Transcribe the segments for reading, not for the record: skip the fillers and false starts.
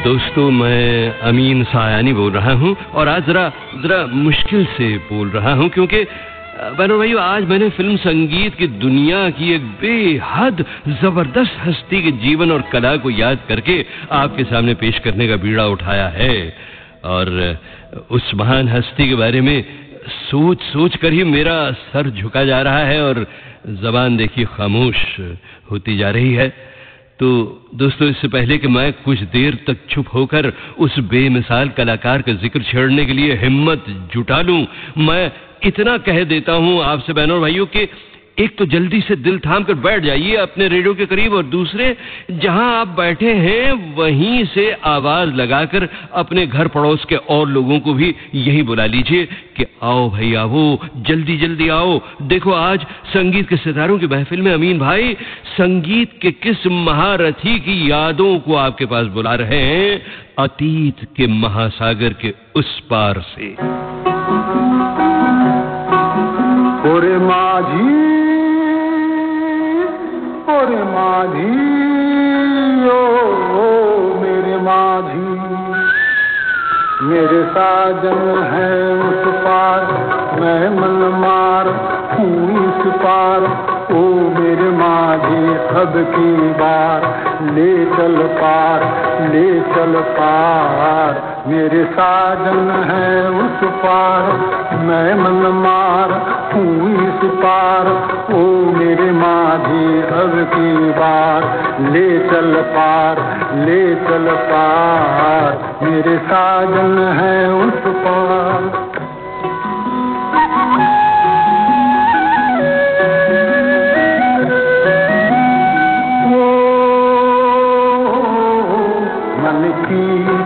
दोस्तों, मैं अमीन सायानी बोल रहा हूँ और आज जरा मुश्किल से बोल रहा हूँ क्योंकि बहनों भाइयों, आज मैंने फिल्म संगीत की दुनिया की एक बेहद जबरदस्त हस्ती के जीवन और कला को याद करके आपके सामने पेश करने का बीड़ा उठाया है। और उस महान हस्ती के बारे में सोच कर ही मेरा सर झुका जा रहा है और जबान देखिए खामोश होती जा रही है। तो दोस्तों, इससे पहले कि मैं कुछ देर तक चुप होकर उस बेमिसाल कलाकार का जिक्र छेड़ने के लिए हिम्मत जुटा लूं, मैं इतना कह देता हूं आपसे बहनों और भाइयों कि एक तो जल्दी से दिल थाम कर बैठ जाइए अपने रेडियो के करीब, और दूसरे, जहां आप बैठे हैं वहीं से आवाज लगाकर अपने घर पड़ोस के और लोगों को भी यही बुला लीजिए कि आओ भाई आओ, जल्दी जल्दी आओ। देखो, आज संगीत के सितारों की महफिल में अमीन भाई संगीत के किस महारथी की यादों को आपके पास बुला रहे हैं, अतीत के महासागर के उस पार से। ओरे माझी, ओरे माझी, ओ मेरे माझी, मेरे साजन है उस पार, मैं मन मार हूँ इस पार। ओ मेरे माझी, अब की बार ले चल पार, ले चल पार। मेरे साजन है उस पार, मैं मन मार हूँ इस पार। ओ मेरे माझी, अब की बार ले चल पार, ले चल पार। मेरे साजन है उस पार।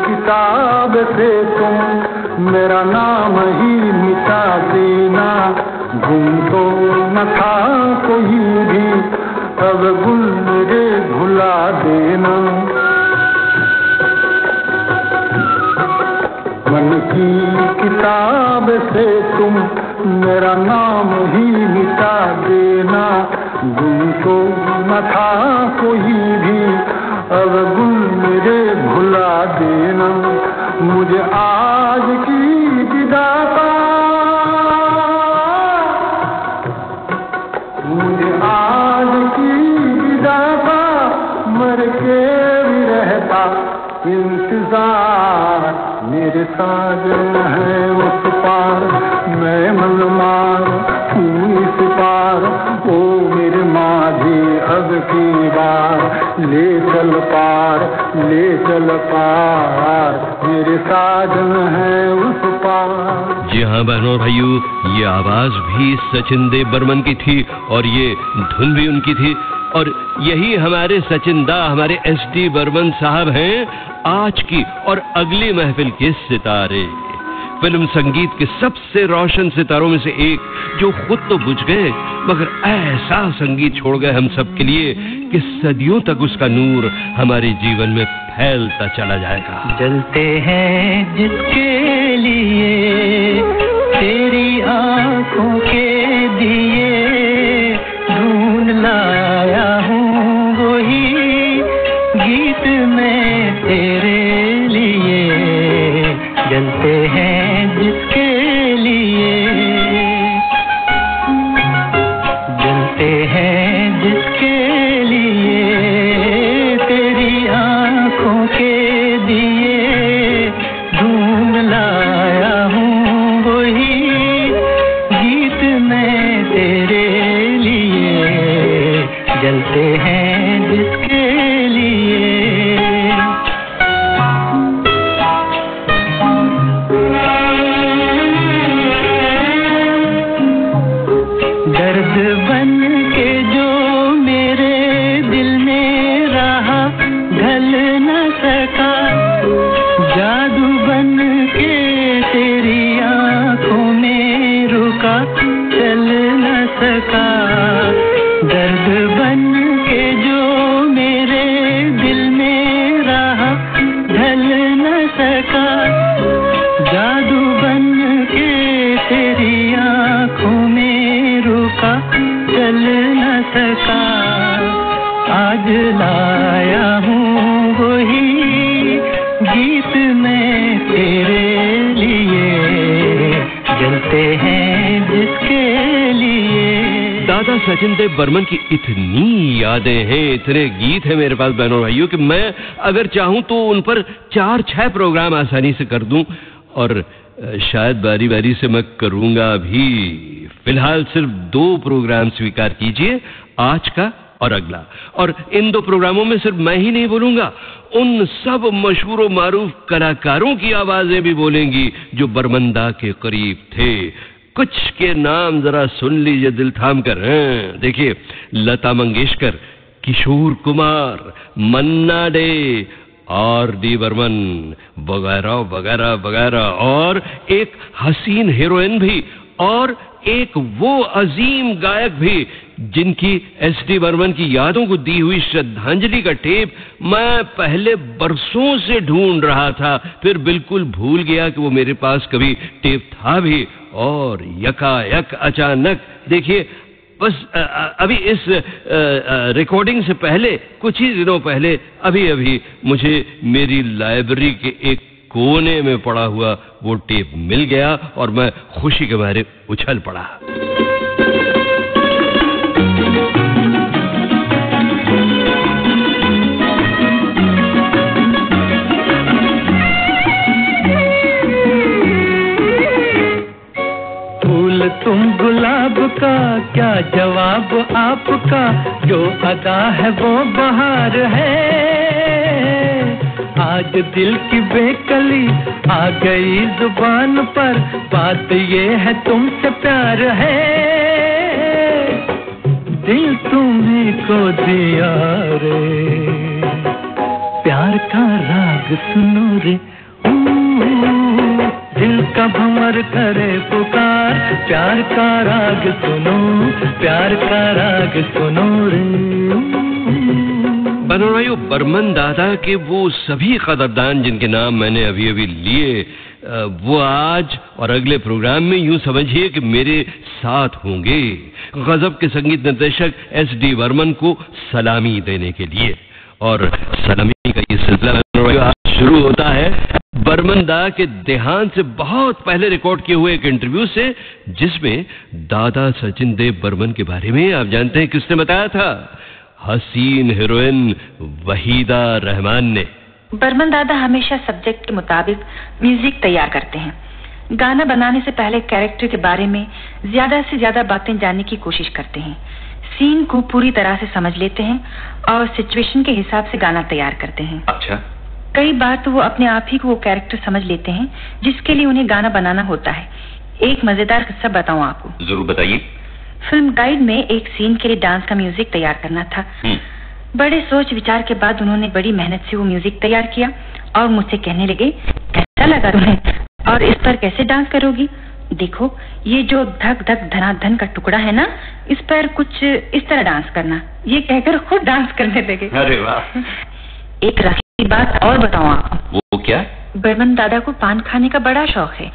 किताब से तुम मेरा नाम ही मिटा देना, गुम तो न था कोई भी, अब गुल मेरे भुला देना। मन की किताब से तुम मेरा नाम ही मिटा देना, गुम तो न था कोई भी, अब गुल मेरे भुला देना। मुझे आज की विदा का, मुझे आज की विदा का मर के भी रहता इंतजार। मेरे साजन है उस पार, मैं मन मार हूँ इस पार। ओ मेरे माझी, अब की बार ले चल पार, ले चल पार। मेरे साजन है उस पार। जी हाँ बहनों और भाइयों, ये आवाज भी सचिन देव बर्मन की थी और ये धुन भी उनकी थी। और यही हमारे सचिन दा, हमारे SD बर्मन साहब हैं आज की और अगली महफिल के सितारे। फिल्म संगीत के सबसे रोशन सितारों में से एक, जो खुद तो बुझ गए मगर ऐसा संगीत छोड़ गए हम सब के लिए कि सदियों तक उसका नूर हमारे जीवन में फैलता चला जाएगा। जलते हैं जिसके लिए तेरी आंखों के दिए, ढूंढ लाया हूँ वही गीत मैं तेरे लिए। जलते हैं जिसके लिए, जलते हैं जिसके लिए तेरी आंखों के दिए, ढूंढ लाया हूँ वही गीत मैं तेरे लिए। जलते हैं जिसके लिए। दर्द बन के जो मेरे दिल में रहा, ढल न सका, जादू बन के तेरी आंखों में रुका, चल न सका। दर्द बन के जो मेरे दिल में रहा, ढल न सका, जादू बन के तेरी आंखों में रुका, चल न सका। आज लाया हूँ वही हैं जिसके लिए। दादा सचिन देव बर्मन की इतनी यादें हैं, इतने गीत हैं मेरे पास बहनों भाइयों कि मैं अगर चाहूं तो उन पर 4-6 प्रोग्राम आसानी से कर दूं, और शायद बारी बारी से मैं करूंगा भी। फिलहाल सिर्फ 2 प्रोग्राम स्वीकार कीजिए, आज का और अगला। और इन 2 प्रोग्रामों में सिर्फ मैं ही नहीं बोलूंगा, उन सब मशहूर और मारूफ कलाकारों की आवाजें भी बोलेंगी जो बर्मनदा के करीब थे। कुछ के नाम जरा सुन लीजिए दिल थाम कर। देखिए, लता मंगेशकर, किशोर कुमार, मन्ना डे, R.D. बर्मन, वगैरह वगैरह वगैरह, और एक हसीन हीरोइन भी, और एक वो अजीम गायक भी जिनकी S.D. बर्मन की यादों को दी हुई श्रद्धांजलि का टेप मैं पहले बरसों से ढूंढ रहा था, फिर बिल्कुल भूल गया कि वो मेरे पास कभी टेप था भी, और यकायक अचानक देखिए, बस अभी इस रिकॉर्डिंग से पहले, कुछ ही दिनों पहले, अभी मुझे मेरी लाइब्रेरी के एक कोने में पड़ा हुआ वो टेप मिल गया और मैं खुशी के मारे उछल पड़ा। तुम गुलाब का क्या जवाब आपका, जो अदा है वो बहार है। आज दिल की बेकली आ गई जुबान पर, बात ये है तुमसे प्यार है। दिल तुम्हीं को दिया रे, प्यार का राग सुनो रे, दिल का भंवर करे पुकार, प्यार का राग सुनो, प्यार का राग सुनो रे। बनवाइयों, बर्मन दादा के वो सभी कदरदान जिनके नाम मैंने अभी लिए, वो आज और अगले प्रोग्राम में यूं समझिए कि मेरे साथ होंगे, गजब के संगीत निर्देशक S.D. बर्मन को सलामी देने के लिए। और सलामी का ये सिलसिला आज शुरू होता है बर्मन दा के देहांत से बहुत पहले रिकॉर्ड किए हुए एक इंटरव्यू से, जिसमें दादा सचिन देव बर्मन के बारे में आप जानते हैं किसने बताया था? हसीन हीरोइन वहीदा रहमान ने। बर्मन दादा हमेशा सब्जेक्ट के मुताबिक म्यूजिक तैयार करते हैं। गाना बनाने से पहले कैरेक्टर के बारे में ज्यादा से ज्यादा बातें जानने की कोशिश करते हैं, सीन को पूरी तरह से समझ लेते हैं और सिचुएशन के हिसाब से गाना तैयार करते हैं। अच्छा। कई बार तो वो अपने आप ही को वो कैरेक्टर समझ लेते हैं जिसके लिए उन्हें गाना बनाना होता है। एक मजेदार किस्सा बताऊं आपको? जरूर बताइए। फिल्म गाइड में एक सीन के लिए डांस का म्यूजिक तैयार करना था। बड़े सोच विचार के बाद उन्होंने बड़ी मेहनत से वो म्यूजिक तैयार किया और मुझसे कहने लगे, कैसा लगा तुम्हें और इस पर कैसे डांस करोगी? देखो, ये जो धक धक धनाधन का टुकड़ा है ना, इस पर कुछ इस तरह डांस करना। ये कहकर खुद डांस करने लगे। अरे वाह। एक रखी बात और बताऊं आपको। वो क्या? बर्मन दादा को पान खाने का बड़ा शौक है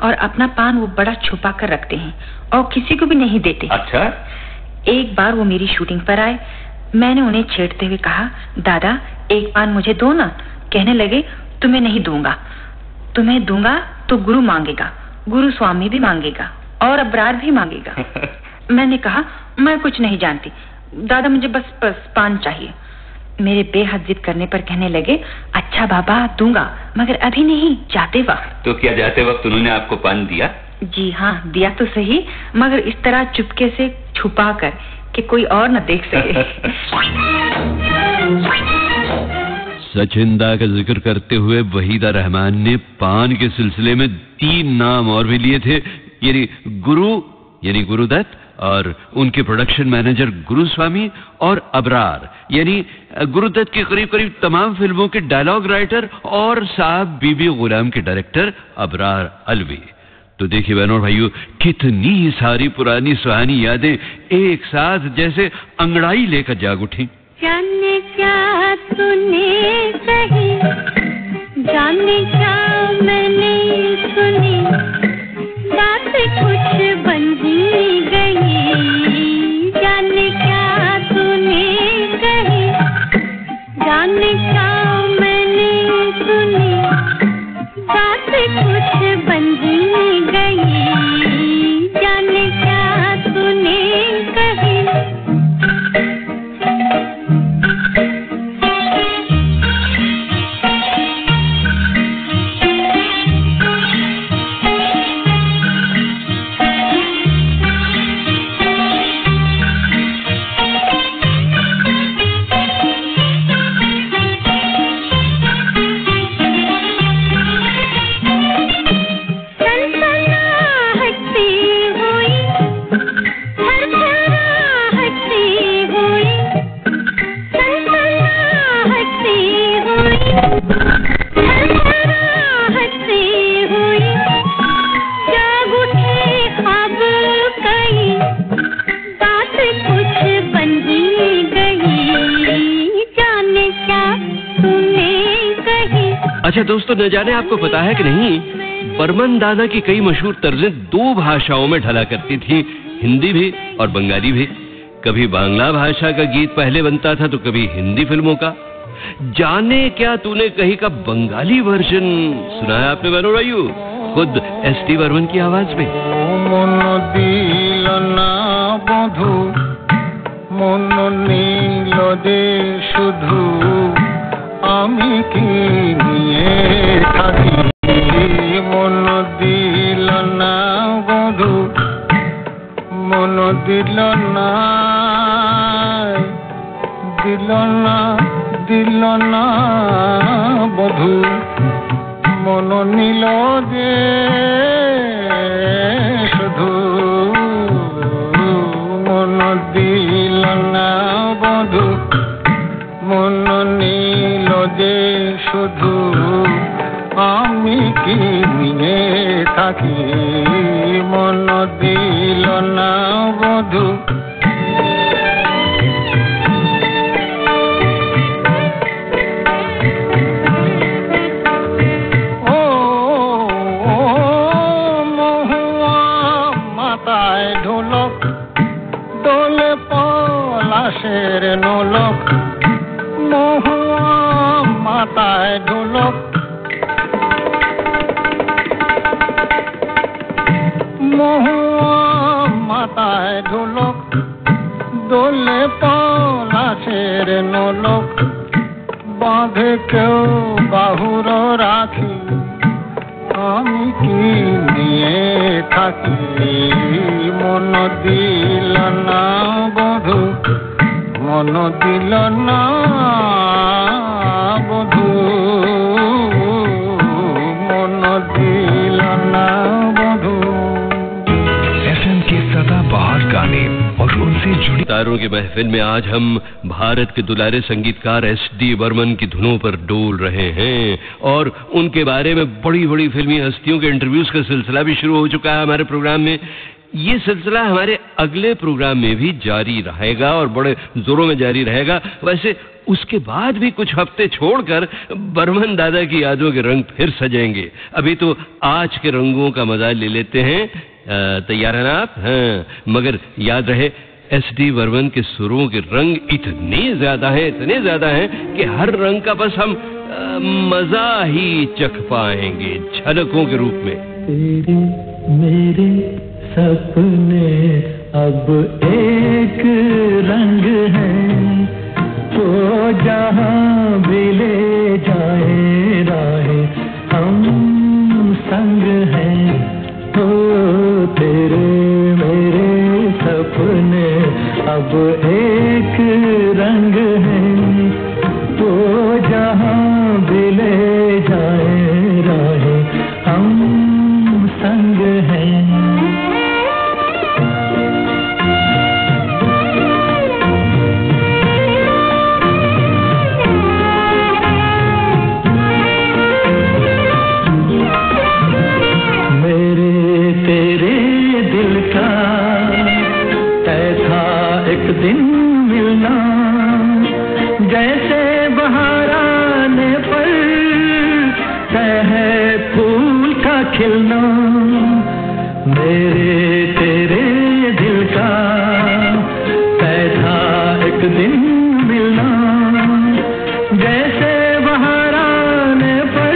और अपना पान वो बड़ा छुपा कर रखते हैं और किसी को भी नहीं देते। अच्छा। एक बार वो मेरी शूटिंग पर आए, मैंने उन्हें छेड़ते हुए कहा, दादा एक पान मुझे दो ना। कहने लगे, तुम्हें नहीं दूंगा, तुम्हें दूंगा तो गुरु मांगेगा, गुरु स्वामी भी मांगेगा और अबरार भी मांगेगा। मैंने कहा, मैं कुछ नहीं जानती दादा, मुझे बस पान चाहिए। मेरे बेहद जिद करने पर कहने लगे, अच्छा बाबा दूंगा, मगर अभी नहीं, जाते वक्त। तो क्या जाते वक्त उन्होंने आपको पान दिया? जी हाँ, दिया तो सही, मगर इस तरह चुपके से छुपा कर कि कोई और न देख सके। सचिन दा का जिक्र करते हुए वहीदा रहमान ने पान के सिलसिले में 3 नाम और भी लिए थे, यानी गुरु यानी गुरुदत्त, और उनके प्रोडक्शन मैनेजर गुरुस्वामी, और अबरार यानी गुरुदत्त के करीब करीब तमाम फिल्मों के डायलॉग राइटर और साहब बीबी गुलाम के डायरेक्टर अबरार अलवी। तो देखिए बहनों भाइयों, कितनी सारी पुरानी सुहानी यादें एक साथ जैसे अंगड़ाई लेकर जाग उठी। जाने क्या तूने कही, जाने क्या मैंने सुनी, बात कुछ बन ही गई। जाने क्या तूने कही, जाने क्या मैंने सुनी, बात कुछ बन ही गई। अच्छा दोस्तों, न जाने आपको पता है कि नहीं, बर्मन दादा की कई मशहूर तर्जें 2 भाषाओं में ढला करती थी, हिंदी भी और बंगाली भी। कभी बांग्ला भाषा का गीत पहले बनता था तो कभी हिंदी फिल्मों का। जाने क्या तूने कही का बंगाली वर्जन सुना है आपने बनो भाइयों, खुद एस.डी. बर्मन की आवाज में। मन दिल ना बधू मन नील दे शुधु आमी की निये थाकी मन दिल ना बधू मन दिल ना बधू मन नील दे शुधु मन दिल ना बधू मन नील दे शुधु आमी की निये थाकी मन दिल ना बधू शेर नोलक महुआ माताए ढोलक महुआ माताए ढोलक दोले पला शेर नोलक बांधे क्यों बाहुर राखी आमी की निये थाकी मन दिल ना बधू मन दिल ना बधू मन दिल ना बधू। एफएम के सदाबहार गाने और उनसे जुड़ी तारों की महफिल में आज हम भारत के दुलारे संगीतकार एस.डी. बर्मन की धुनों पर डोल रहे हैं और उनके बारे में बड़ी बड़ी फिल्मी हस्तियों के इंटरव्यूज का सिलसिला भी शुरू हो चुका है हमारे प्रोग्राम में। ये सिलसिला हमारे अगले प्रोग्राम में भी जारी रहेगा और बड़े जोरों में जारी रहेगा। वैसे उसके बाद भी कुछ हफ्ते छोड़कर बर्मन दादा की यादों के रंग फिर सजेंगे। अभी तो आज के रंगों का मजा ले लेते हैं। तैयार हैं आप? हाँ, मगर याद रहे एस.डी. बर्मन के सुरों के रंग इतने ज्यादा हैं कि हर रंग का बस हम मजा ही चख पाएंगे झलकों के रूप में। तेरे मेरे सपने अब एक रंग है, तो जहाँ भी ले जाए राहे हम संग हैं। तो तेरे मेरे सपने अब एक रंग है, तो जहाँ भी ले जाए राहे हम संग हैं। दिन मिलना जैसे बहार आने पर है फूल का खिलना, मेरे तेरे दिल का तय था एक दिन मिलना, जैसे बहार आने पर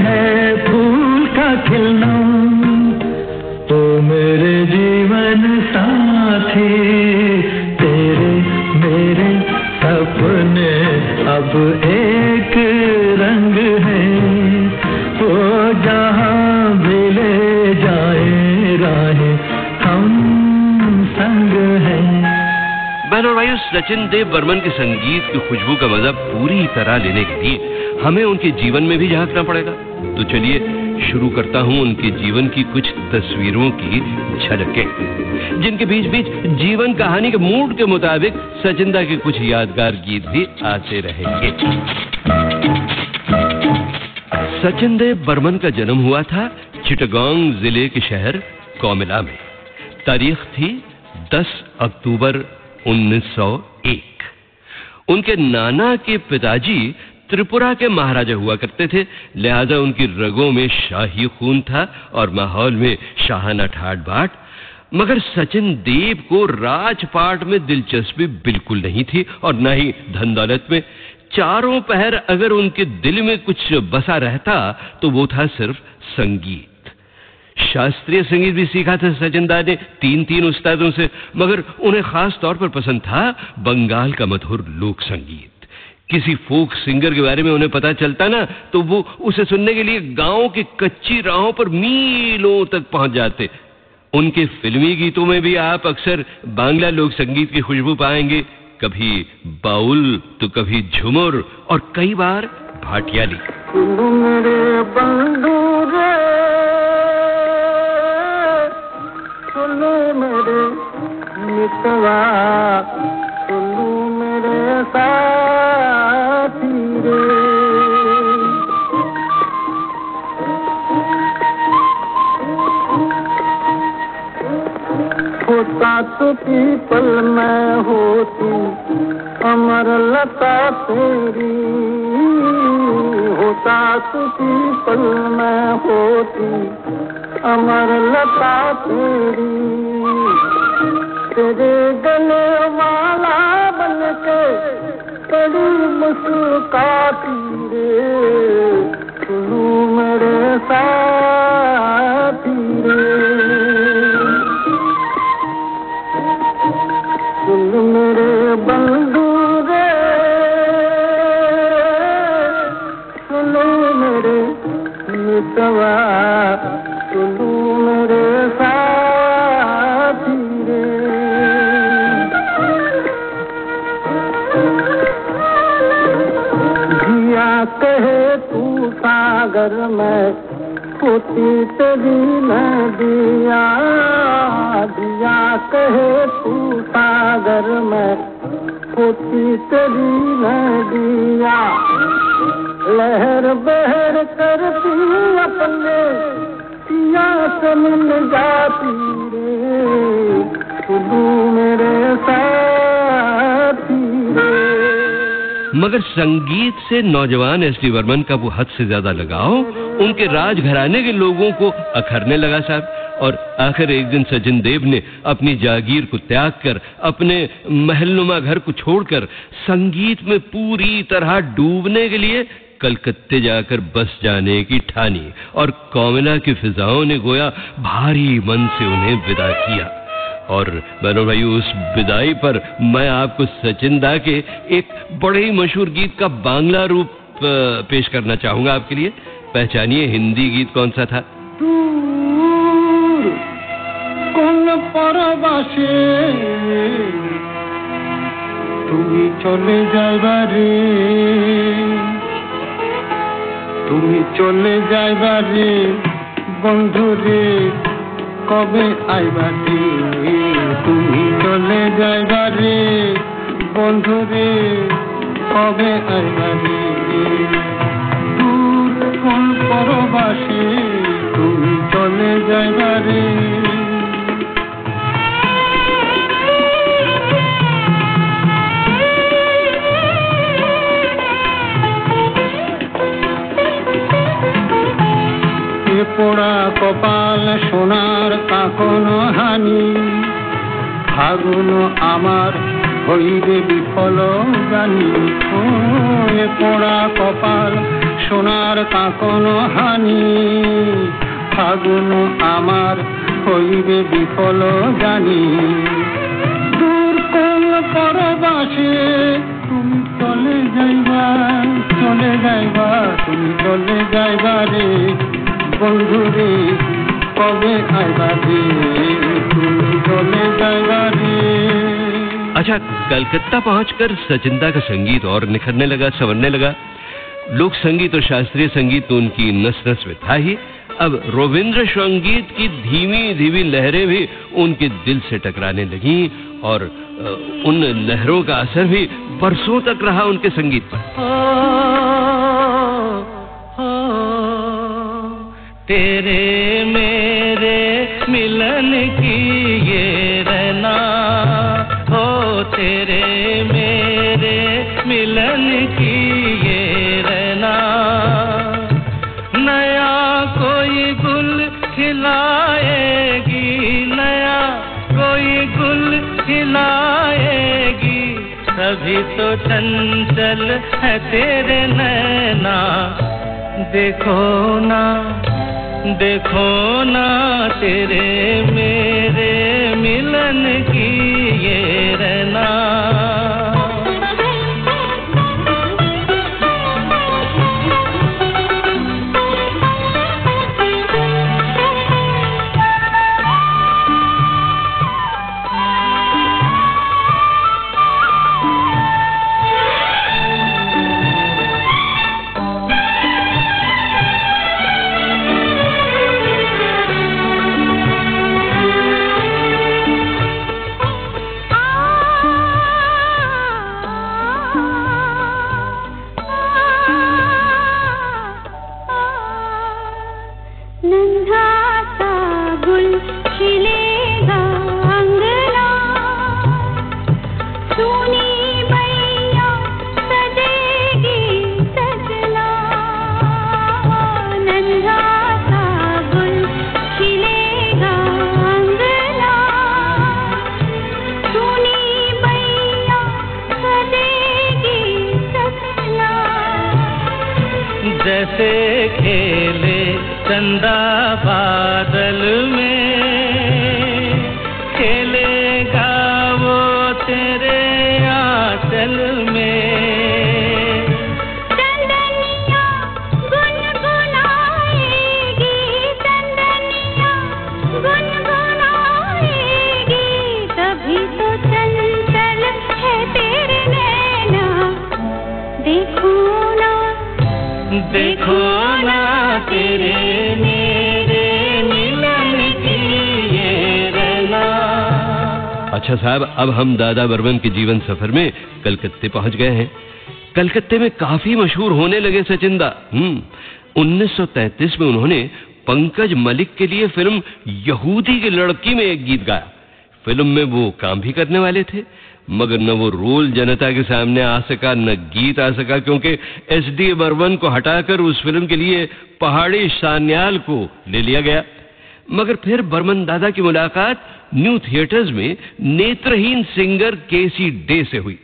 है फूल का खिलना। तो मेरे जीवन साथी तेरे मेरे सपने अब एक रंग है, तो जहाँ भी ले जाए राहे हम संग हैं। बहनों और भाइयों, सचिन देव बर्मन के संगीत की खुशबू का मजा पूरी तरह लेने के लिए हमें उनके जीवन में भी झांकना पड़ेगा। तो चलिए शुरू करता हूं उनके जीवन की कुछ तस्वीरों की झलकें, जिनके बीच बीच जीवन कहानी के मूड के मुताबिक सचिंदा के कुछ यादगार गीत भी आते रहेंगे। सचिन देव बर्मन का जन्म हुआ था चिटगांग जिले के शहर कोमिला में। तारीख थी 10 अक्टूबर 1901। उनके नाना के पिताजी त्रिपुरा के महाराजा हुआ करते थे, लिहाजा उनकी रगों में शाही खून था और माहौल में शाहाना ठाट बाट। मगर सचिन देव को राजपाट में दिलचस्पी बिल्कुल नहीं थी और न ही धन दौलत में। चारों पहर अगर उनके दिल में कुछ बसा रहता तो वो था सिर्फ संगीत। शास्त्रीय संगीत भी सीखा था सचिन दा ने 3 उस्तादों से, मगर उन्हें खास तौर पर पसंद था बंगाल का मधुर लोक संगीत। किसी फोक सिंगर के बारे में उन्हें पता चलता ना तो वो उसे सुनने के लिए गांव की कच्ची राहों पर मीलों तक पहुंच जाते। उनके फिल्मी गीतों में भी आप अक्सर बांग्ला लोक संगीत की खुशबू पाएंगे, कभी बाउल तो कभी झुमर और कई बार भाटियाली। मेरे बंधु रे, सुनो मेरे मितवा, सुनो मेरे साथी रे। होता तो पीपल में होती अमर लता तेरी, होता तो पीपल में होती अमर लता तेरी। तेरे गले वाला बनके बड़ी मुस्कुराती रे, सुनो मेरे साथी रे। सुन मेरे बंधु रे, सुनो मेरे मितवा, सुनो मेरे साथी रे। जिया कहे तू सागर में होती तेरी नदिया, दिया कहे तू सागर में होती तेरी नदिया। लहर बहर करती अपने पिया से मिल जाती रे, सुनो मेरे साथी रे। मगर संगीत से नौजवान एस.डी. बर्मन का वो हद से ज्यादा लगाव उनके राजघराने के लोगों को अखरने लगा साहब। और आखिर एक दिन सचिन देव ने अपनी जागीर को त्याग कर, अपने महलनुमा घर को छोड़कर संगीत में पूरी तरह डूबने के लिए कलकत्ते जाकर बस जाने की ठानी और कोमिला की फिजाओं ने गोया भारी मन से उन्हें विदा किया। और बहनों भाई, उस विदाई पर मैं आपको सचिन दा के एक बड़े ही मशहूर गीत का बांग्ला रूप पेश करना चाहूंगा आपके लिए। पहचानिए हिंदी गीत कौन सा था? কোন পরবাসে তুমি চলে যাইবারে, তুমি চলে যাইবারে বন্ধুরে, কবে আইবারে, তুমি চলে যাইবারে বন্ধুরে, কবে আইবারে। দূর কোন পরবাসে তুমি চলে যাইবারে। পোড়া কপাল সোনার কাকন হানি, ফাগুন আমার হইবে বিফল জানি। ও পোড়া কপাল সোনার কাকন হানি, ফাগুন আমার হইবে বিফল জানি। দূর কোন পরবাসে তুমি চলে যাইবা, চলে যাইবা, তুমি চলে যাইবা রে বন্ধুরে, কবে আইবা রে, তুমি চলে যাইবা রে। अच्छा, कलकत्ता पहुंचकर सचिन दा का संगीत और निखरने लगा, संवरने लगा। लोक संगीत और शास्त्रीय संगीत तो उनकी नस नस में था ही। अब रविंद्र संगीत की धीमी धीमी लहरें भी उनके दिल से टकराने लगी और उन लहरों का असर भी बरसों तक रहा उनके संगीत पर। तेरे मेरे मिलन की ये रहना, हो तेरे मेरे मिलन की ये खिलाएगी, तभी तो चंचल है तेरे नैना। देखो ना तेरे मेरे मिलन की ये रहना। जैसे खेले चंदा बादल में, खेलेगा वो तेरे आंचल में। चंदनिया गुनगुनाएगी, चंदनिया गुनगुनाएगी, तभी तो चंचल है तेरे नैना। देखो ना तेरे मेरे मिलन की ये रहना। अच्छा साहब, अब हम दादा बर्मन के जीवन सफर में कलकत्ते पहुंच गए हैं। कलकत्ते में काफी मशहूर होने लगे सचिन दा। 1933 में उन्होंने पंकज मलिक के लिए फिल्म यहूदी की लड़की में एक गीत गाया। फिल्म में वो काम भी करने वाले थे, मगर न वो रोल जनता के सामने आ सका, न गीत आ सका, क्योंकि एसडी बर्मन को हटाकर उस फिल्म के लिए पहाड़ी सान्याल को ले लिया गया। मगर फिर बर्मन दादा की मुलाकात न्यू थिएटर्स में नेत्रहीन सिंगर केसी डे से हुई,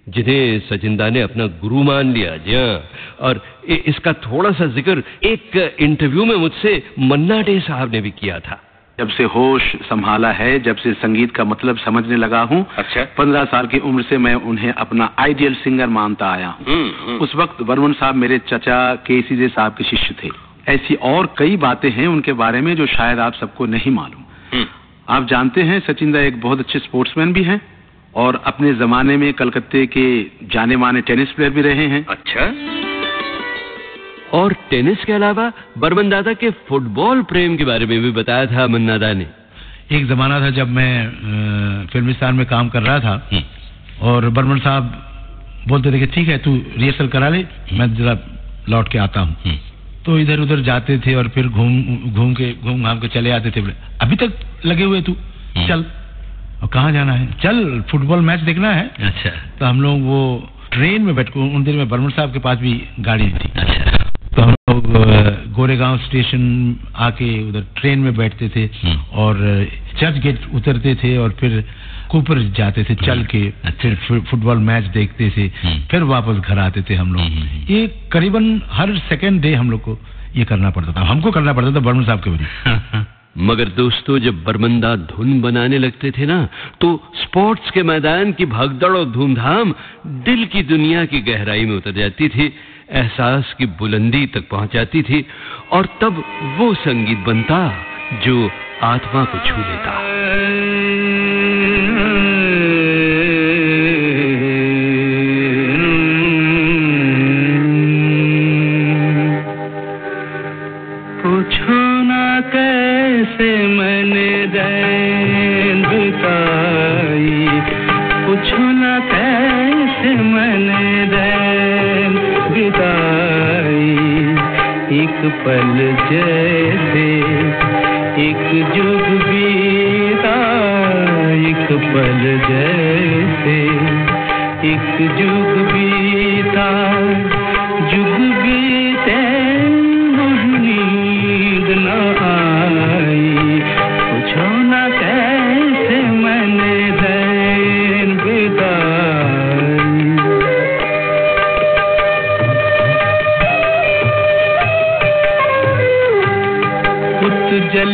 जिन्हें सचिंदा ने अपना गुरु मान लिया। जी हाँ, और इसका थोड़ा सा जिक्र एक इंटरव्यू में मुझसे मन्ना डे साहब ने भी किया था। जब से होश संभाला है, जब से संगीत का मतलब समझने लगा हूँ, अच्छा। 15 साल की उम्र से मैं उन्हें अपना आइडियल सिंगर मानता आया हूँ। उस वक्त बर्मन साहब मेरे चचा केसी डे साहब के शिष्य थे। ऐसी और कई बातें हैं उनके बारे में जो शायद आप सबको नहीं मालूम। आप जानते हैं सचिन दा एक बहुत अच्छे स्पोर्ट्समैन भी हैं और अपने जमाने में कलकत्ते के जाने माने टेनिस प्लेयर भी रहे हैं। अच्छा। और टेनिस के अलावा बर्मन दादा के फुटबॉल प्रेम के बारे में भी बताया था मन्ना दा ने। एक जमाना था जब मैं फिल्मिस्तान में काम कर रहा था और बर्मन साहब बोलते थे कि ठीक है तू रिहर्सल करा ले, मैं जरा लौट के आता हूँ। तो इधर उधर जाते थे और फिर घूम घाम के चले आते थे। अभी तक लगे हुए तू, चल। और कहाँ जाना है? चल फुटबॉल मैच देखना है। अच्छा। तो हम लोग वो ट्रेन में बैठ, उन दिनों में बर्मन साहब के पास भी गाड़ी थी। अच्छा। तो हम लोग गोरेगांव स्टेशन आके उधर ट्रेन में बैठते थे और चर्च गेट उतरते थे और फिर कूपर जाते थे चल के, फिर फुटबॉल मैच देखते थे, फिर वापस घर आते थे हम लोग। ये करीबन हर सेकेंड डे हम लोग को ये करना पड़ता था, हमको करना पड़ता था बर्मन साहब के वजह। मगर दोस्तों, जब बर्मन दा धुन बनाने लगते थे ना, तो स्पोर्ट्स के मैदान की भगदड़ और धूमधाम दिल की दुनिया की गहराई में उतर जाती थी, एहसास की बुलंदी तक पहुंच जाती थी, और तब वो संगीत बनता जो आत्मा को छू लेता। पूछो ना कैसे मैंने दिन बिताई, पूछो ना कैसे मैंने दिन बिताई, एक पल जैसे एक जुग बीता, एक पल जैसे एक जुग बीता, जुग बीते नींद न आई, पूछो ना कैसे मैंने दिन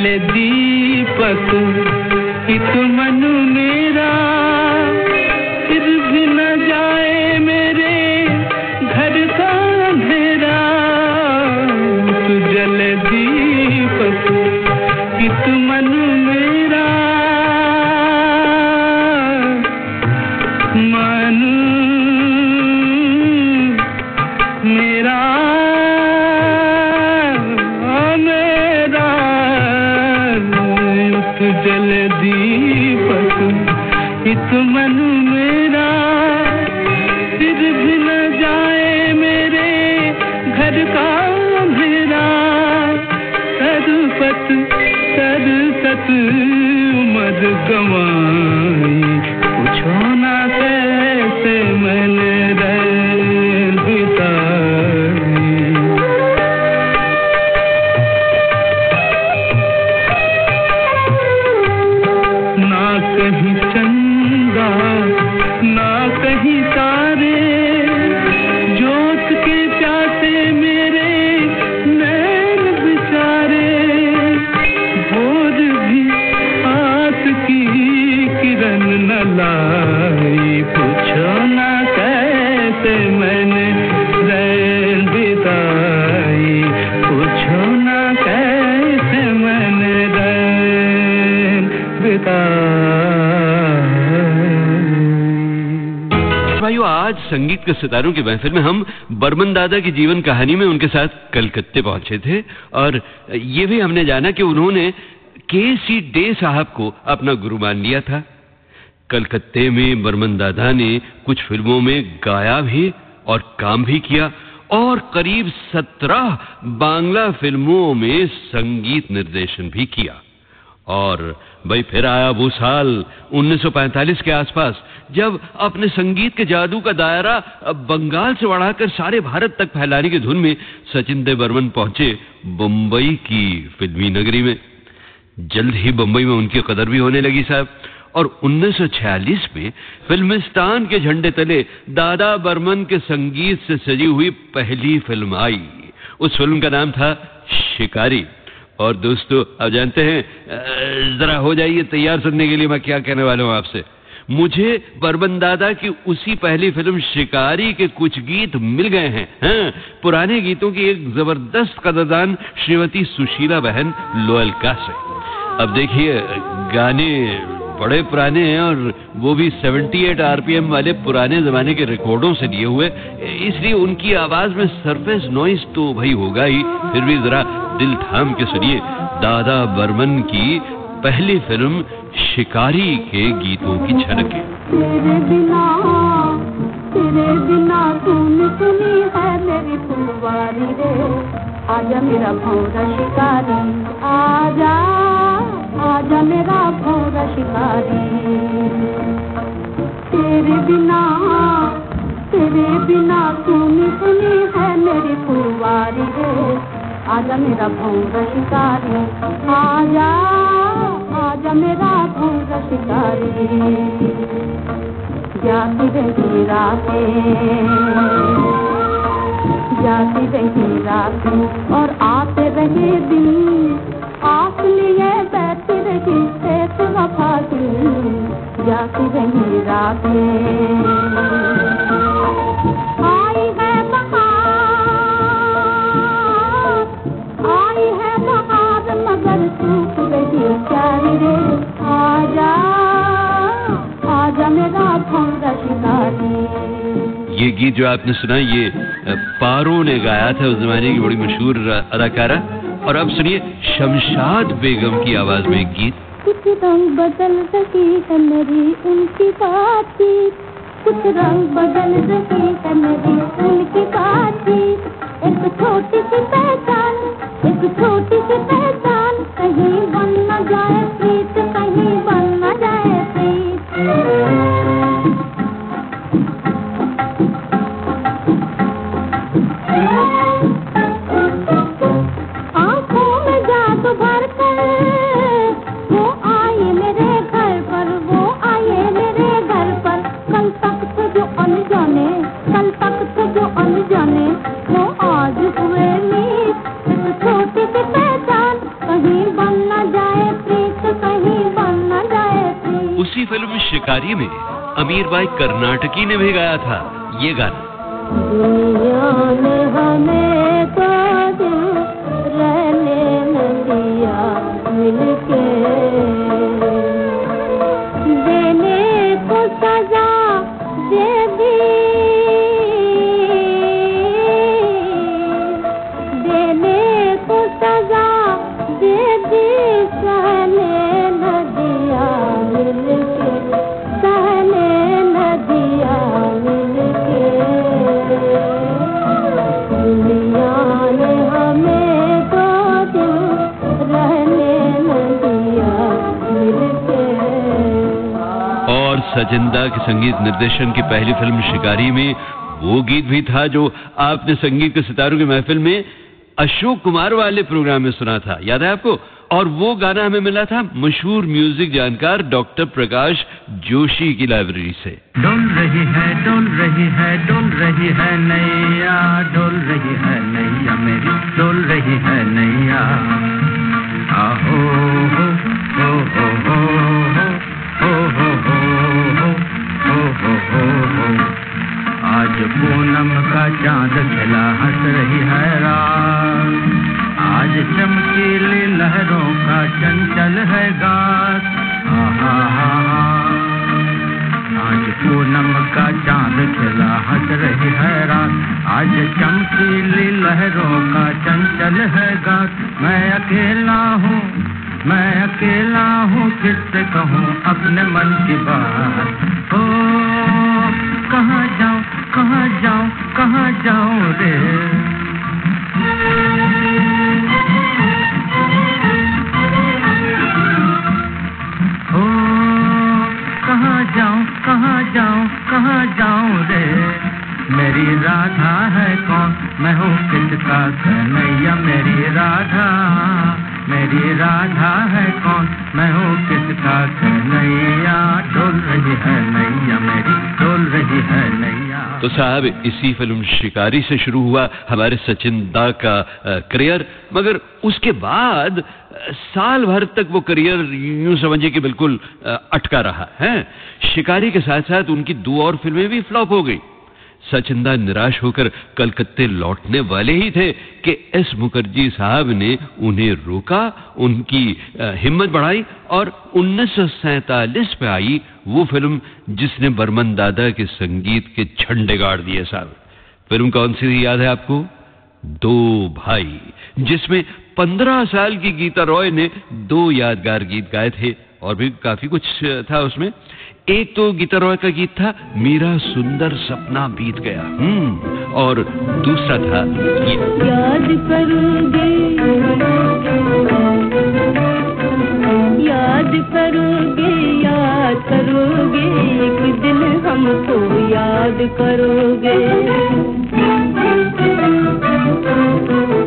जले दीपक इत मन मेरा, फिर भी न जाए मेरे घर का अंधेरा। तू जले दीपक इत मन मेरा, मन मेरा मेरा। तू जले दीपक इत मन मेरा, फिर भी न जाए मेरे घर का अंधेरा। सरपत सरसत उमर गंवाई, पूछो ना कैसे मैंने रैन बिताई। ना कहीं चंदा ना कहीं तारे, जोत के प्यासे मेरे नैन बिचारे। भोर भी आस की किरण न लाई, पूछो ना कैसे मैंने रैन बिताई। पूछो ना कैसे मैंने रैन बिताई। भाइयों, आज संगीत के सितारों की महफिल में हम बर्मन दादा की जीवन कहानी में उनके साथ कलकत्ते पहुंचे थे और ये भी हमने जाना कि उन्होंने के.सी. डे साहब को अपना गुरु मान लिया था। कलकत्ते में बर्मन दादा ने कुछ फिल्मों में गाया भी और काम भी किया और करीब 17 बांग्ला फिल्मों में संगीत निर्देशन भी किया। और भाई फिर आया वो साल 1945 के आसपास, जब अपने संगीत के जादू का दायरा बंगाल से बढ़ाकर सारे भारत तक फैलाने की धुन में सचिन देव बर्मन पहुंचे बम्बई की फिल्मी नगरी में। जल्द ही बम्बई में उनकी कदर भी होने लगी साहब, और 1946 में फिल्मिस्तान के झंडे तले दादा बर्मन के संगीत से सजी हुई पहली फिल्म आई। उस फिल्म का नाम था शिकारी। और दोस्तों, अब जानते हैं, जरा हो जाइए तैयार सुनने के लिए मैं क्या कहने वाला हूं आपसे। मुझे बर्मन दादा की उसी पहली फिल्म शिकारी के कुछ गीत मिल गए हैं। हाँ, पुराने गीतों की एक जबरदस्त कदरदान श्रीमती सुशीला बहन लोयलका से। अब देखिए, गाने बड़े पुराने हैं और वो भी 78 आरपीएम वाले पुराने जमाने के रिकॉर्डों से लिए हुए, इसलिए उनकी आवाज में सरफेस नॉइस तो भाई होगा ही। फिर भी जरा दिल थाम के सुनिए दादा बर्मन की पहली फिल्म शिकारी के गीतों की झलकें। तेरे बिना सुनी है मेरी फुलवारी रे, आजा मेरा भौरा शिकारी, आजा आजा मेरा भौरा शिकारी। तेरे बिना सुनी है मेरी फुलवारी रे, आजा मेरा भौरा शिकारी, आजा आजा मेरा भौरा शिकारी। जाती रही रातें और आते रहे दिन, आस लिए बैठी रही एक वफा की। जाती रही रातें, आई है बहार मगर सूख रही प्यारी रे, आजा आजा मेरा भौरा शिकारी। ये गीत जो आपने सुना, ये पारो ने गाया था, उस जमाने की बड़ी मशहूर अदाकारा। और अब सुनिए शमशाद बेगम की आवाज में गीत। कुछ रंग बदल रही है मेरी उनकी बातचीत, कुछ रंग बदल रही है मेरी उनकी बातचीत। एक छोटी सी पहचान, एक छोटी सी पहचान, कहीं बन न जाए प्रीत, कहीं बन न जाए प्रीत। कहीं बन न पहली फिल्म शिकारी में अमीर बाई कर्नाटकी ने भी गाया था ये गाना। दुनिया ने हमें तो रहने न दिया मिलके, देने को सजा दे दी, देने को सजा दे दी, सहने न दिया मिलके, सहने न दिया मिलके। दुनिया ने हमें तो रहने न दिया मिलके। और सचिन दा के संगीत निर्देशन की पहली फिल्म शिकारी में वो गीत भी था जो आपने संगीत के सितारों की महफिल में अशोक कुमार वाले प्रोग्राम में सुना था, याद है आपको? और वो गाना हमें मिला था मशहूर म्यूजिक जानकार डॉक्टर प्रकाश जोशी की लाइब्रेरी से। डोल रही है, डोल रही है, डोल रही है नैया, डोल रही है नैया मेरी, डोल रही है नैया। आहो हो हो हो हो हो हो हो हो हो। आज पूनम का चांद खिला हंस रही है रात, आज चमकीली लहरों का चंचल है गात। आज पूनम का चांद खिला हंस रही है रात, आज चमकीली लहरों का चंचल है गात। मैं अकेला हूँ, मैं अकेला हूँ, किससे कहूँ अपने मन की बात। ओ कहाँ जाऊँ, कहाँ जाऊँ, कहाँ जाऊँ रे। ओ कहाँ जाऊँ, कहाँ जाऊँ, कहाँ जाऊँ रे। मेरी राधा है कौन, मैं हूँ किसका कन्हैया। मेरी राधा, मेरी राधा है कौन, मैं हूँ किसका कन्हैया। डोल रही है नैया मेरी, डोल रही है नैया। तो साहब इसी फिल्म शिकारी से शुरू हुआ हमारे सचिन दा का करियर, मगर उसके बाद साल भर तक वो करियर यूं समझिए कि बिल्कुल अटका रहा है। शिकारी के साथ साथ उनकी 2 और फिल्में भी फ्लॉप हो गई। सचिन दा निराश होकर कलकत्ते लौटने वाले ही थे कि एस मुखर्जी साहब ने उन्हें रोका, उनकी हिम्मत बढ़ाई और 1947 पे आई वो फिल्म जिसने बर्मन दादा के संगीत के झंडे गाड़ दिए साहब। फिल्म कौन सी थी याद है आपको? 2 भाई, जिसमें 15 साल की गीता रॉय ने 2 यादगार गीत गाए थे और भी काफी कुछ था उसमें। एक तो गीता रॉय का गीत था मेरा सुंदर सपना बीत गया, और दूसरा था ये। याद करोगे, याद करोगे, याद करोगे, एक दिन हमको याद करोगे।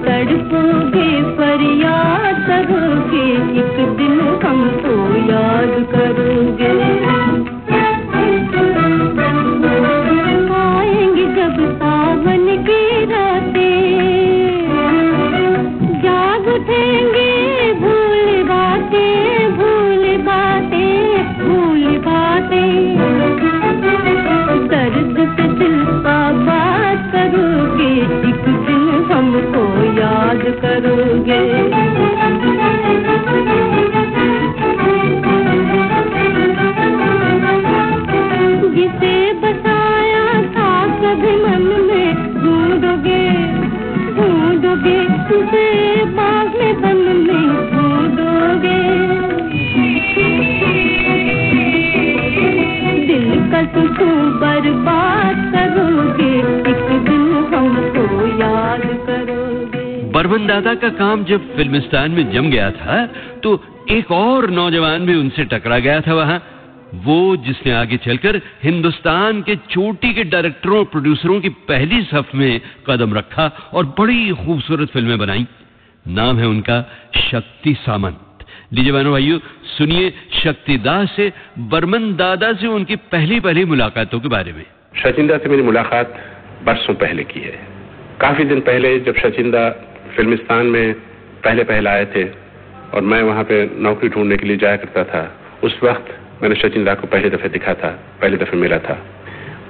तड़पोगे फरियाद करोगे, एक दिन हमको याद करोगे। आएंगे जब सावन की रातें, जाग उठेंगे भूल बातें, भूल बातें, भूल बातें। दर्द से दिल का बात करोगे, एक दिन हमको याद करोगे। जिसे बसाया था कभी मन में ढूंढोगे, ढूंढोगे, उसे बाग में बन में ढूंढोगे। दिल का सुकून बर्बाद करोगे, एक दिन हमको याद करोगे। बर्मन दादा का काम जब फिल्मिस्तान में जम गया था तो एक और नौजवान भी उनसे टकरा गया था वहां, वो जिसने आगे चलकर हिंदुस्तान के चोटी के डायरेक्टरों प्रोड्यूसरों की पहली सफ में कदम रखा और बड़ी खूबसूरत फिल्में बनाई। नाम है उनका शक्ति सामंत। लीजिए बहनों भाइयों, सुनिए शक्ति दास से बर्मन दादा से उनकी पहली मुलाकातों के बारे में। सचिन दा से मेरी मुलाकात बरसों पहले की है। काफी दिन पहले जब सचिन दा फिल्मिस्तान में पहले आए थे और मैं वहाँ पे नौकरी ढूंढने के लिए जाया करता था, उस वक्त मैंने शचिंद्रा को पहली दफे दिखा था, पहली दफे मिला था।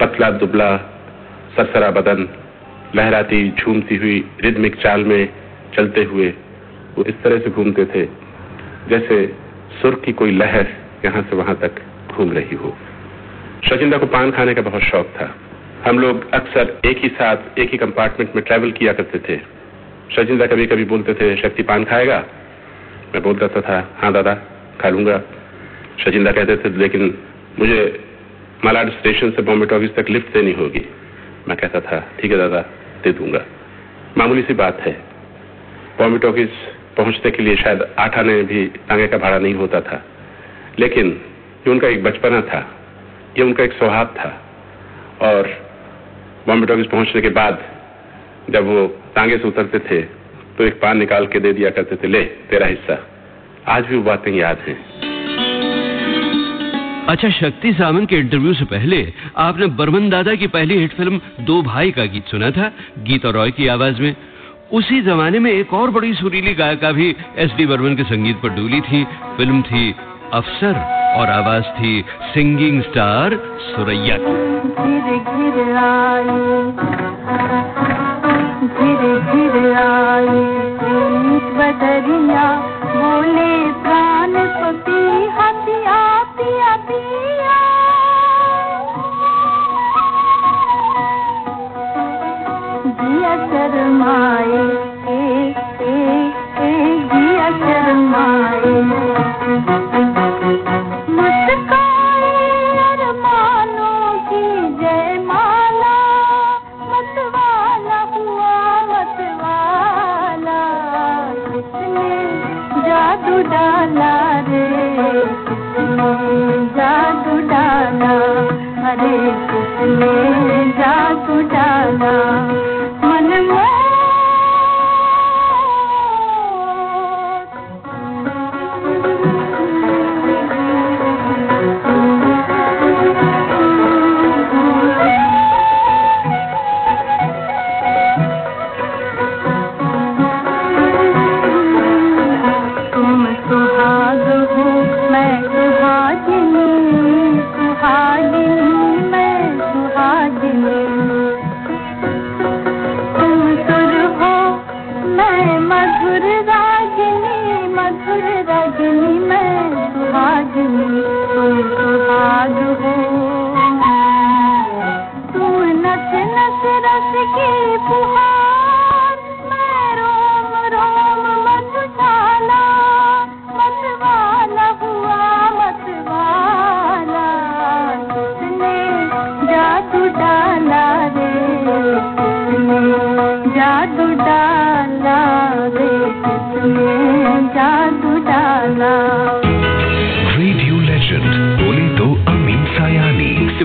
पतला दुबला सरसरा बदन, लहराती झूमती हुई रिदमिक चाल में चलते हुए वो इस तरह से घूमते थे जैसे सुर की कोई लहर यहां से वहां तक घूम रही हो। शचिंद्रा को पान खाने का बहुत शौक था। हम लोग अक्सर एक ही साथ एक ही कंपार्टमेंट में ट्रैवल किया करते थे। शचिंद्रा कभी कभी बोलते थे, शक्ति पान खाएगा? मैं बोलता था, हाँ दादा खा लूंगा। शचिंद्रा कहते थे, लेकिन मुझे मालाड स्टेशन से बॉम्बे टॉकीज तक लिफ्ट देनी होगी। मैं कहता था, ठीक है दादा दे दूंगा। मामूली सी बात है। बॉम्बे टॉकीज पहुंचने के लिए शायद 8 आने भी तांगे का भाड़ा नहीं होता था, लेकिन ये उनका एक बचपना था, ये उनका एक स्वभाव था। और बॉम्बे टॉकीज पहुंचने के बाद जब वो तांगे से उतरते थे तो एक पान निकाल के दे दिया करते थे, ले तेरा हिस्सा। आज भी वो बातें याद हैं। अच्छा, शक्ति सामंत के इंटरव्यू से पहले आपने बर्मन दादा की पहली हिट फिल्म दो भाई का गीत सुना था, गीता रॉय की आवाज में। उसी जमाने में एक और बड़ी सुरीली गायिका भी एस.डी. बर्मन के संगीत पर डोली थी। फिल्म थी अफसर और आवाज थी सिंगिंग स्टार सुरैया की। धीरे आई बदरिया, बोले प्राण पपी हथिया पिया पिया। जिया शर्माए जिया शर्माए, मुस्काए अरमानों की जयमाला। मतवाला हुआ मतवाला, किसने जादू डाला रे, किसने जादू डाला, अरे किसने जादू डाला। मन में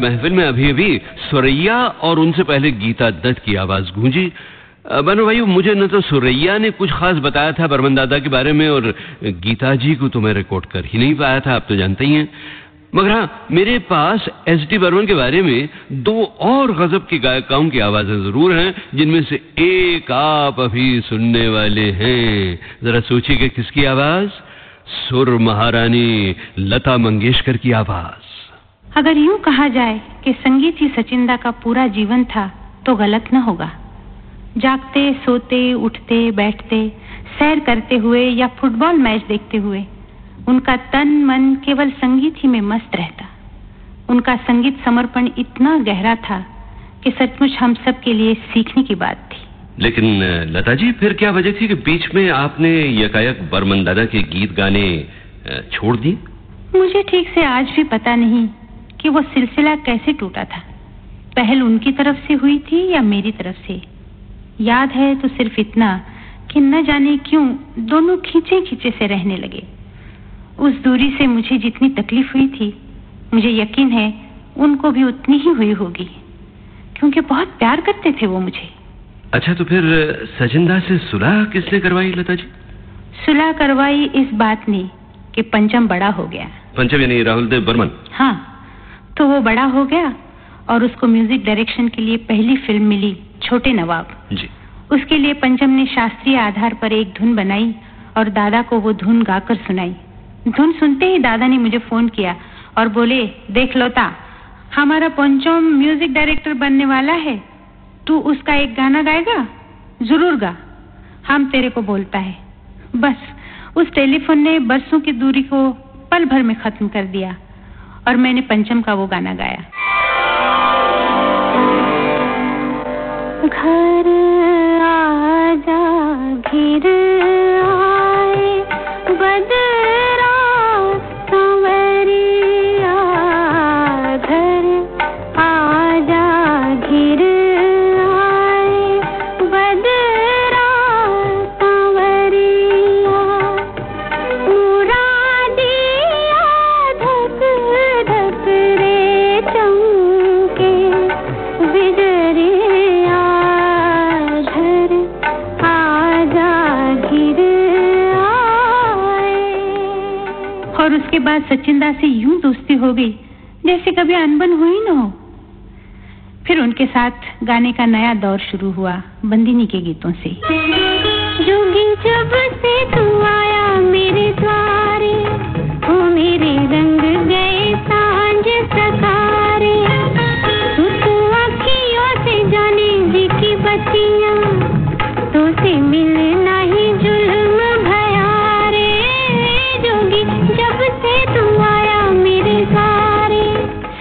महफिल में अभी अभी सुरैया और उनसे पहले गीता दत्त की आवाज गूंजी। बनो भाई, मुझे न तो सुरैया ने कुछ खास बताया था बर्मन दादा के बारे में, और गीता जी को तो मैं रिकॉर्ड कर ही नहीं पाया था, आप तो जानते ही हैं। मगर हाँ, मेरे पास एस.डी. बर्मन के बारे में दो और गजब की गायिकाओं की आवाजें जरूर हैं, जिनमें से एक आप अभी सुनने वाले हैं। जरा सोचिए कि किसकी आवाज? सुर महारानी लता मंगेशकर की आवाज। अगर यूं कहा जाए कि संगीत ही सचिंदा का पूरा जीवन था तो गलत न होगा। जागते, सोते, उठते, बैठते, सैर करते हुए या फुटबॉल मैच देखते हुए उनका तन मन केवल संगीत ही में मस्त रहता। उनका संगीत समर्पण इतना गहरा था कि सचमुच हम सब के लिए सीखने की बात थी। लेकिन लता जी, फिर क्या वजह थी कि बीच में आपने यकायक बर्मन दादा के गीत गाने छोड़ दिए? मुझे ठीक से आज भी पता नहीं कि वो सिलसिला कैसे टूटा था। पहल उनकी तरफ से हुई थी या मेरी तरफ से। याद है तो सिर्फ इतना कि न जाने क्यों दोनों खींचे खींचे से रहने लगे। उस दूरी से मुझे जितनी तकलीफ हुई थी, मुझे यकीन है उनको भी उतनी ही हुई होगी, क्योंकि बहुत प्यार करते थे वो मुझे। अच्छा, तो फिर सचिंदा से सुलह किसने करवाई लता जी? सुलह करवाई इस बात ने कि पंचम बड़ा हो गया। पंचम यानी राहुल देव बर्मन? हाँ, तो वो बड़ा हो गया और उसको म्यूजिक डायरेक्शन के लिए पहली फिल्म मिली, छोटे नवाब जी। उसके लिए पंचम ने शास्त्रीय आधार पर एक धुन बनाई और दादा को वो धुन गाकर सुनाई। धुन सुनते ही दादा ने मुझे फोन किया और बोले, देख लोता, हमारा पंचम म्यूजिक डायरेक्टर बनने वाला है, तू उसका एक गाना गाएगा? जरूर गा, हम तेरे को बोलता है। बस उस टेलीफोन ने बरसों की दूरी को पल भर में खत्म कर दिया और मैंने पंचम का वो गाना गाया। घर आजा घिर आए बदरा संवरिया, घर आजा घिर आए बदरा संवरिया, मुरादिया धक धक रे चमके बिजरिया, घर आजा घिर आए। और उसके बाद सचिंदा से यूं दोस्ती हो गई जैसे कभी अनबन हुई न हो। फिर उनके साथ गाने का नया दौर शुरू हुआ, बंदिनी के गीतों से। जोगी जब से तू आया मेरे द्वारे, ओ मेरे रंग गए सांझ सतारे, तू अखियों से जाने जी की बत्तियां, तो से मिलना ही जुल्म भया रे, जोगी जब से तू आया मेरे द्वारे।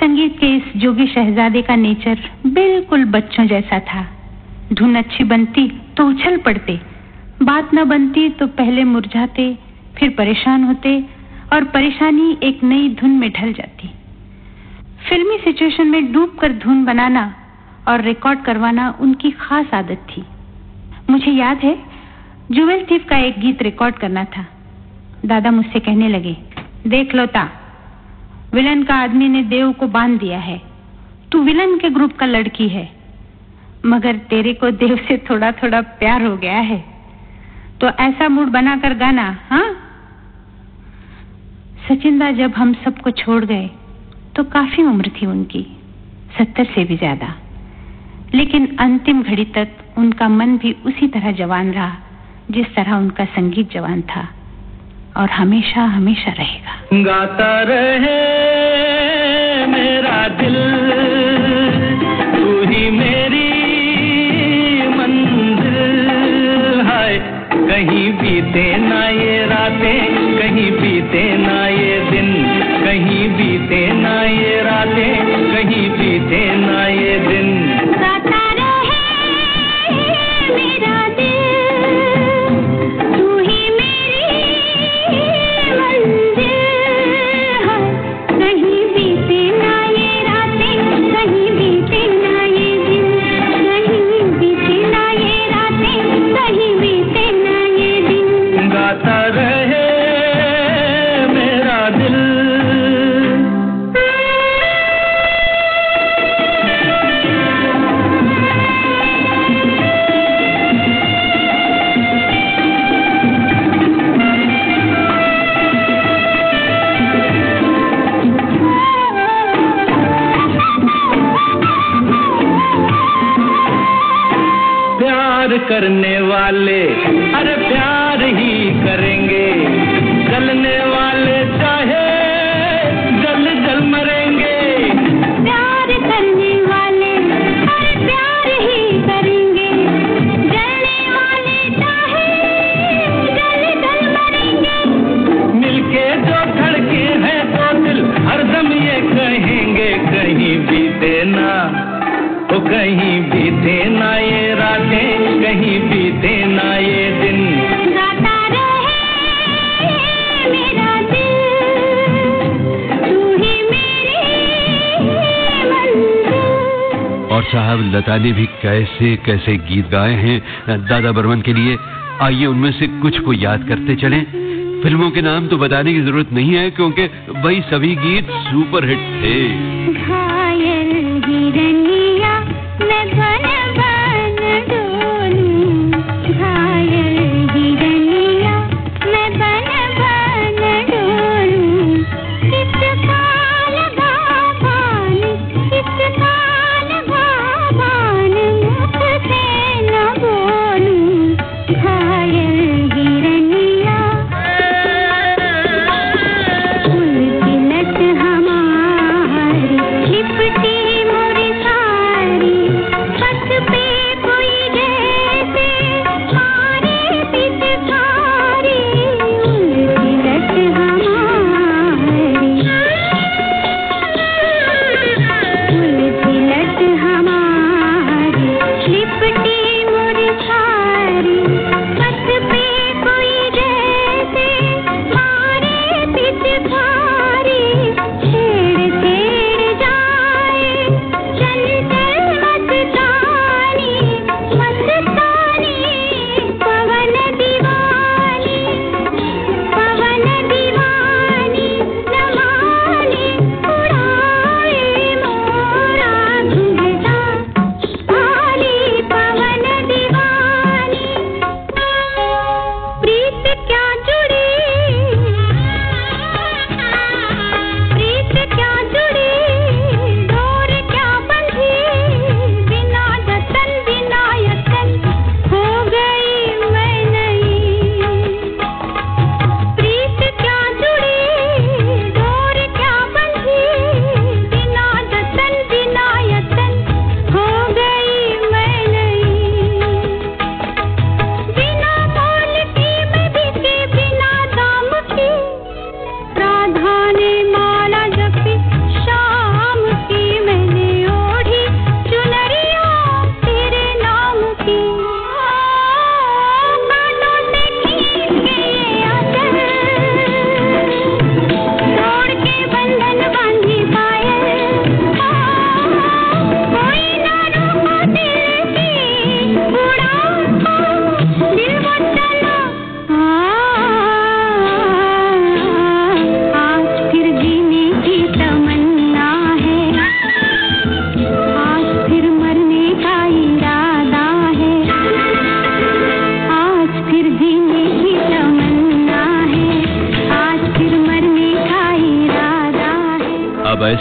संगीत के इस जोगी शहजादे का नेचर बिल्कुल बच्चों जैसा था। धुन अच्छी बनती तो उछल पड़ते, बात न बनती तो पहले मुरझाते, फिर परेशान होते और परेशानी एक नई धुन में ढल जाती। फिल्मी सिचुएशन में डूबकर धुन बनाना और रिकॉर्ड करवाना उनकी खास आदत थी। मुझे याद है, ज्वेल थीफ का एक गीत रिकॉर्ड करना था। दादा मुझसे कहने लगे, देख लोता, विलन का आदमी ने देव को बांध दिया है, तू विलन के ग्रुप का लड़की है, मगर तेरे को देव से थोड़ा थोड़ा प्यार हो गया है, तो ऐसा मूड बनाकर गाना। हाँ, सचिंदा जब हम सबको छोड़ गए तो काफी उम्र थी उनकी, 70 से भी ज्यादा, लेकिन अंतिम घड़ी तक उनका मन भी उसी तरह जवान रहा जिस तरह उनका संगीत जवान था, और हमेशा हमेशा रहेगा। गाता रहे मेरा दिल, तू ही मेरी मंजिल है, कहीं बीते ना ये रातें, कहीं बीते ना ये दिन, कहीं बीते ना ये रातें, कहीं बीते ना ये दिन। गाता रहे मेरा दिल, तू ही मेरी मंजिल है, कहीं बीते ना ये रातें, कहीं बीते ना ये दिन, कहीं बीते ना ये रातें, कहीं बीते ना ये दिन। गाता रहे मेरा दिल। प्यार करने वाले अरे प्यार ही करेंगे, जलने वाले चाहे जल जल मरेंगे। प्यार करने वाले अरे प्यार ही करेंगे, जलने वाले चाहे जल जल मरेंगे। मिलके जो धड़के हैं तो दिल हरदम ये कहेंगे, कहीं बीते ना, ओ कहीं बीते ना ये रातें, कहीं बीते ना ये दिन। गाता रहे मेरा दिल, तू ही मेरी मंजिल। और साहब, लता ने भी कैसे कैसे गीत गाए हैं दादा बर्मन के लिए। आइए उनमें से कुछ को याद करते चलें। फिल्मों के नाम तो बताने की जरूरत नहीं है क्योंकि वही सभी गीत सुपरहिट थे। घायल हिरनिया मैं बन बन डोलूं, घायल हिरनिया मैं बन बन डोलूं, किसका लगा बान, किसका लगा बान, मुझसे न बोलूं, घायल हिरनिया। उलझनत हमारी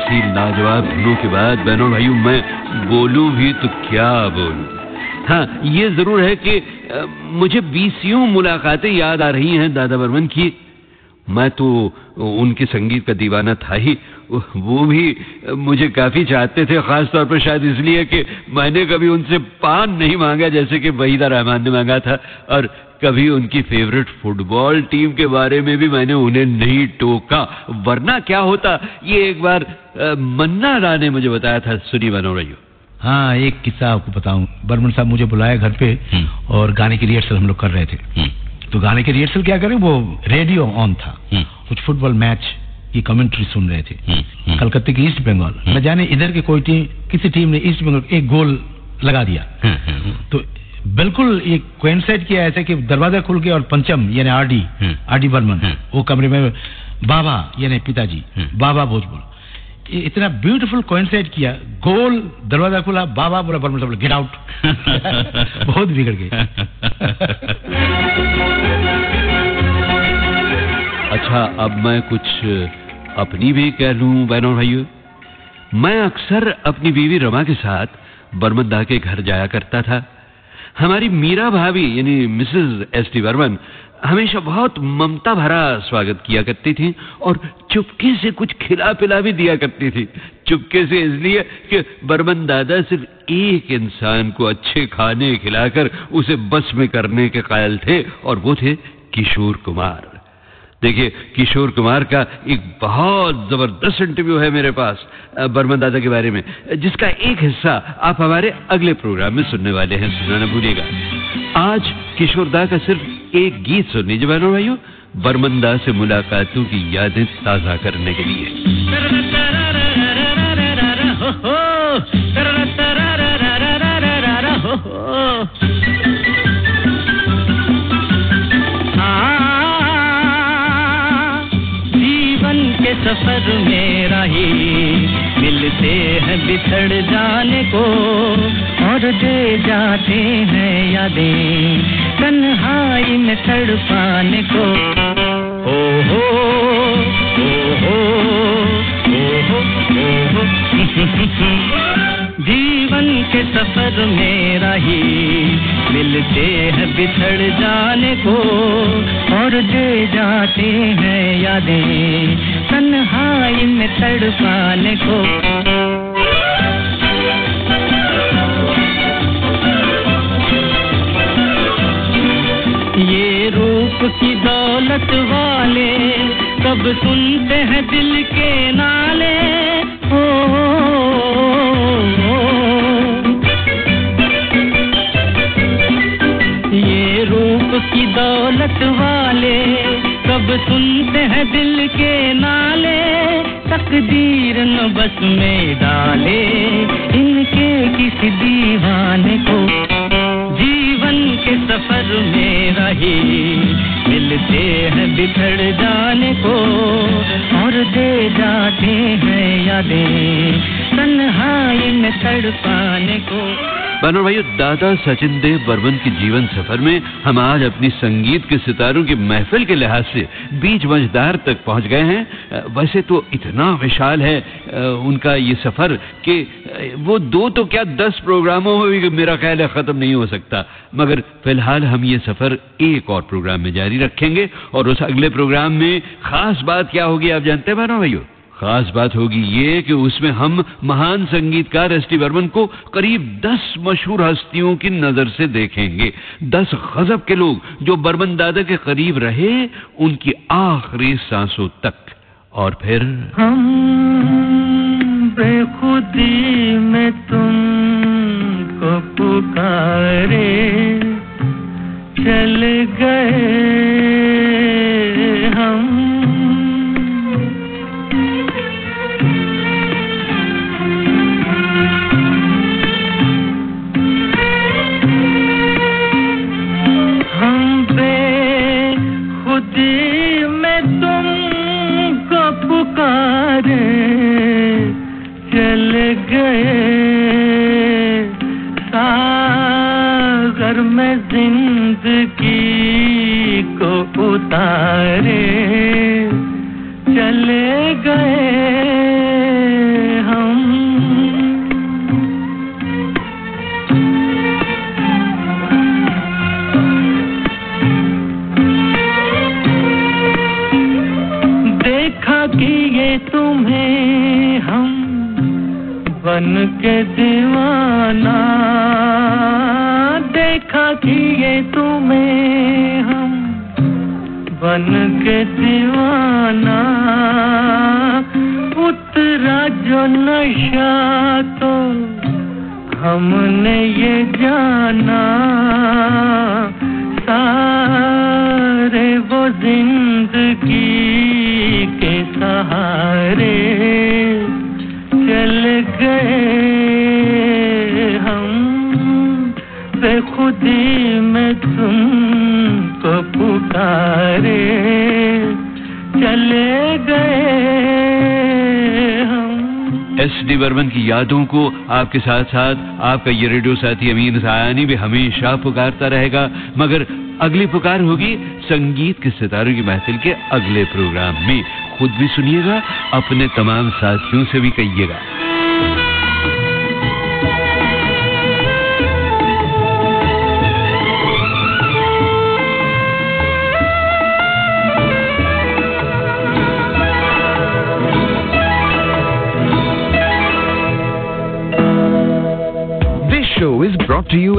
ऐसी लाजवाब धुनों के बाद बहनों भाइयों मैं बोलूं भी तो क्या बोलूं। हाँ, ये जरूर है कि मुझे 20 मुलाकातें याद आ रही हैं दादा बर्मन की। मैं तो उनके संगीत का दीवाना था ही, वो भी मुझे काफी चाहते थे, खास तौर पर शायद इसलिए कि मैंने कभी उनसे पान नहीं मांगा जैसे कि वहीदा रहमान ने मांगा था, और कभी उनकी फेवरेट फुटबॉल टीम के बारे में भी मैंने उन्हें नहीं टोका, वरना क्या होता ये एक बार मन्ना दा ने मुझे बताया था। सुनिए बनो रही हो। हाँ, एक किस्सा आपको बताऊं। बर्मन साहब मुझे बुलाए घर पे और गाने की रिहर्सल हम लोग कर रहे थे। तो गाने की रिहर्सल क्या करें, वो रेडियो ऑन था, कुछ फुटबॉल मैच की कमेंट्री सुन रहे थे। कलकत्ते की ईस्ट बंगाल, न जाने इधर के कोई टीम, किसी टीम ने ईस्ट बंगाल एक गोल लगा दिया। तो बिल्कुल एक कोइंसाइड किया ऐसा कि दरवाजा खुल गया और पंचम यानी आरडी बर्मन वो कमरे में, बाबा यानी पिताजी बाबा भोजपुर, इतना ब्यूटीफुल कोइंसाइड किया, गोल, दरवाजा खुला, बाबा बोला, बर्मन साहब गेट आउट। बहुत बिगड़ गए। अच्छा, अब मैं कुछ अपनी भी कह लूं बहनों भाइयों। मैं अक्सर अपनी बीवी रमा के साथ बर्मन दा के घर जाया करता था। हमारी मीरा भाभी यानी मिसेस एस.टी. बर्मन हमेशा बहुत ममता भरा स्वागत किया करती थी और चुपके से कुछ खिला पिला भी दिया करती थी। चुपके से इसलिए कि बर्मन दादा सिर्फ एक इंसान को अच्छे खाने खिलाकर उसे बस में करने के कायल थे, और वो थे किशोर कुमार। देखिए, किशोर कुमार का एक बहुत जबरदस्त इंटरव्यू है मेरे पास बर्मन दादा के बारे में, जिसका एक हिस्सा आप हमारे अगले प्रोग्राम में सुनने वाले हैं, सुनना न भूलिएगा। आज किशोर दा का सिर्फ एक गीत सुन लीजिए बहनों भाइयों, बर्मन दा से मुलाकातों की यादें ताजा करने के लिए। सफर में राही मिलते हैं बिछड़ जाने को, और दे जाते हैं यादें तन्हाई में तड़पाने को। ओ हो ओ हो ओ हो जीवन के सफर में राही मिलते हैं बिछड़ जाने को, और दे जाते हैं यादें तन्हाई में तड़पाने को। ये रूप की दौलत वाले कब सुनते हैं दिल के नाले। ये रूप की दौलत वाले कब सुनते हैं दिल के नाले, तकदीर न बस में डाले इनके किसी दीवाने को। जीवन के सफर में रही मिलते हैं बिछड़ जाने को, और दे जाते हैं यादें तन्हाई में तड़पाने को। बहनों भाइयों, दादा सचिन देव बर्मन की जीवन सफर में हम आज अपनी संगीत के सितारों की महफिल के लिहाज से बीच मंझधार तक पहुंच गए हैं। वैसे तो इतना विशाल है उनका ये सफर कि वो 2 तो क्या 10 प्रोग्रामों में भी मेरा ख्याल है खत्म नहीं हो सकता, मगर फिलहाल हम ये सफर एक और प्रोग्राम में जारी रखेंगे। और उस अगले प्रोग्राम में खास बात क्या होगी आप जानते हैं बहनों भाइयों? खास बात होगी ये कि उसमें हम महान संगीतकार एस.टी. बर्मन को करीब 10 मशहूर हस्तियों की नजर से देखेंगे। 10 गजब के लोग जो बर्मन दादा के करीब रहे उनकी आखिरी सांसों तक। और फिर हम बेखुदी में तुमको पुकारे चल गए हम, चल गए सागर में जिंदगी को उतारे चले गए बन के दीवाना देखा कि ये तुम्हें हम बन के दीवाना उतरा जो नशा तो हमने ये जाना सारे वो जिंदगी के सहारे चल गए हम बेखुदी में तुमको पुकारे चले गए हम। एस.डी. बर्मन की यादों को आपके साथ साथ आपका ये रेडियो साथी अमीन सायानी भी हमेशा पुकारता रहेगा, मगर अगली पुकार होगी संगीत के सितारों की महफिल के अगले प्रोग्राम में। खुद भी सुनिएगा, अपने तमाम साथियों से भी कहिएगा। This show is brought to you